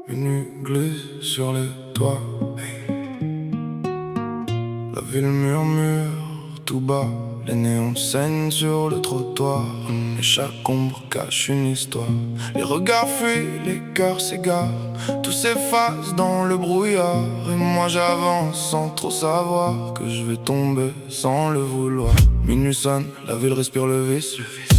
Une nuit glisse sur les toits. La ville murmure tout bas. Les néons saignent sur le trottoir. Et chaque ombre cache une histoire. Les regards fuient, les cœurs s'égarent. Tout s'efface dans le brouillard. Et moi j'avance sans trop savoir que je vais tomber sans le vouloir. Minuit sonne, la ville respire le vice.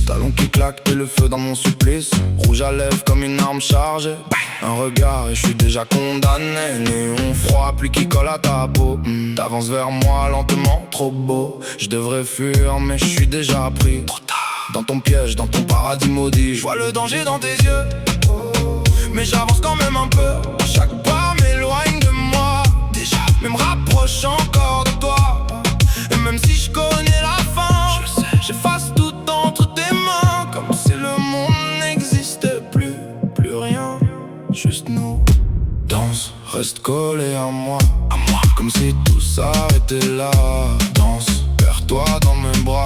Talons qui claquent et le feu dans mon supplice. Rouge à lèvres comme une arme chargée. Un regard et je suis déjà condamné. Néon froid, pluie qui colle à ta peau. T'avances vers moi lentement, trop beau. Je devrais fuir mais je suis déjà pris. Trop tard. Dans ton piège, dans ton paradis maudit. Je vois le danger dans tes yeux, mais j'avance quand même un peu. Chaque pas m'éloigne de moi déjà, mais me rapproche encore de toi. Et même si je connais la fin, je sais, j'efface tout entre tes mains. Comme si le monde n'existait plus, plus rien, juste nous. Danse, reste collé à moi, comme si tout s'arrêtait là. Danse, perds-toi dans mes bras,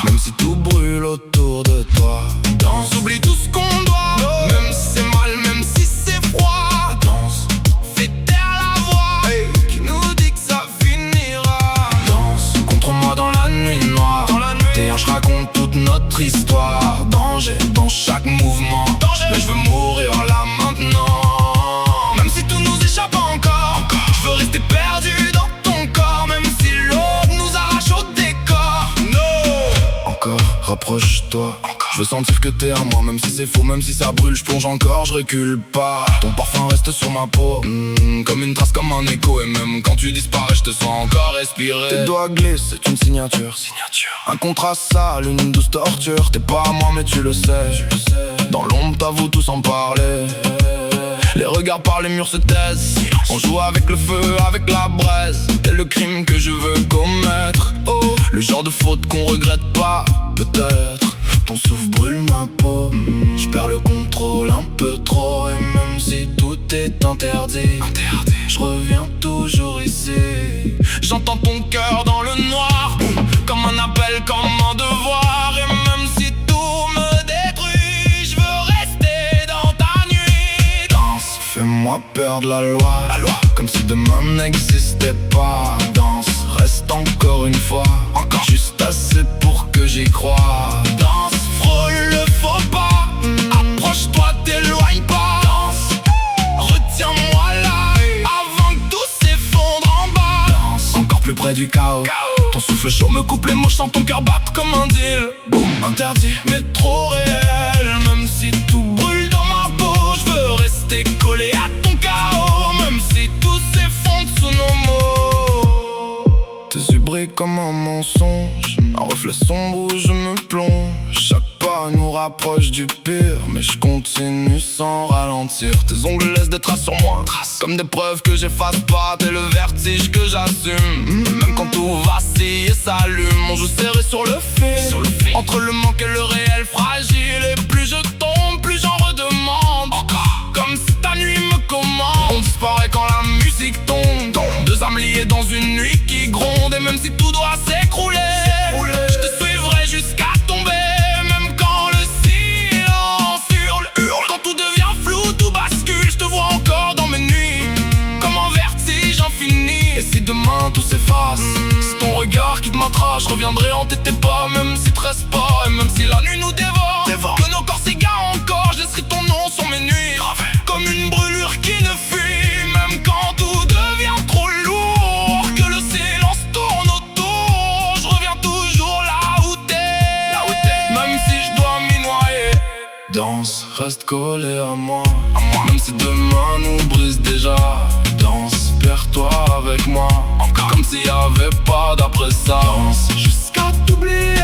même si tout brûle autour de toi. Danse, oublie tout ce qu'on doit, même si c'est mal, même si c'est froid. Danse, fais taire la voix qui nous dit que ça finira. Danse, contre moi dans la nuit noire. T'es un, je raconte toute notre histoire. Danger dans chaque mouvement, mais je veux mourir là maintenant. Même si tout nous échappe encore, je veux rester perdu dans ton corps. Même si l'aube nous arrache au décor. No. Encore, rapproche-toi. Je veux sentir que t'es à moi, même si c'est faux, même si ça brûle, je plonge encore, je recule pas. Ton parfum reste sur ma peau, comme une trace, comme un écho. Et même quand tu disparais, je te sens encore respirer. Tes doigts glissent, c'est une signature. Un contrat sale, une douce torture. T'es pas à moi mais tu le sais. Dans l'ombre t'avoues tout sans parler. Les regards par les murs se taisent. On joue avec le feu, avec la braise. Tel le crime que je veux commettre. Oh, le genre de faute qu'on regrette pas, peut-être. Ton souffle brûle ma peau. Je perds le contrôle un peu trop. Et même si tout est interdit, je reviens toujours ici. J'entends ton cœur dans le noir, comme un appel, comme un devoir. Et même si tout me détruit, je veux rester dans ta nuit. Danse, fais-moi perdre la loi, comme si demain n'existait pas. Danse, reste encore une fois, juste assez pour que j'y croie. Danse, frôle le faux pas, approche-toi, t'éloigne pas. Danse, retiens-moi là, avant que tout s'effondre en bas. Danse, encore plus près du chaos. Ton souffle chaud me coupe les mots, je sens ton cœur battre comme un deal. Boum, interdit, mais trop réel. Même si tout brûle dans ma peau, je veux rester collé à ton chaos. Même si tout s'effondre sous nos mots. Tes yeux brillent comme un mensonge, un reflet sombre où je me plonge. Chaque pas nous rapproche du pire, mais je continue sans ralentir. Tes ongles laissent des traces sur moi, comme des preuves que j'efface pas. T'es le vertige que j'assume, même quand tout vacille et s'allume. Mon joue serré sur le fil, entre le manque et le réel fragile. Et plus je tombe, plus j'en redemande. Comme si ta nuit me commande. On disparaît quand la musique tombe. Deux âmes liées dans une nuit qui gronde. Et même si tout doit s'écrouler, je te suivrai jusqu'à tomber. Même quand le silence hurle, quand tout devient flou, tout bascule. Je te vois encore dans mes nuits, comme un vertige infini. Et si demain tout s'efface, c'est ton regard qui te m'attrape. Je reviendrai hanter tes pas, même si te reste pas. Et même si la nuit nous dévore, que nos corps s'égarent encore, je laisserai ton nom sur mes nuits. Comme une brûlure qui ne fuit, même quand tout devient trop lourd, que le silence tourne autour. Je reviens toujours là où t'es, même si je dois m'y noyer. Danse, reste collé à moi, même si demain nous brise déjà. Danse, perds-toi avec moi, comme s'il y avait pas d'après ça. Danse, jusqu'à t'oublier.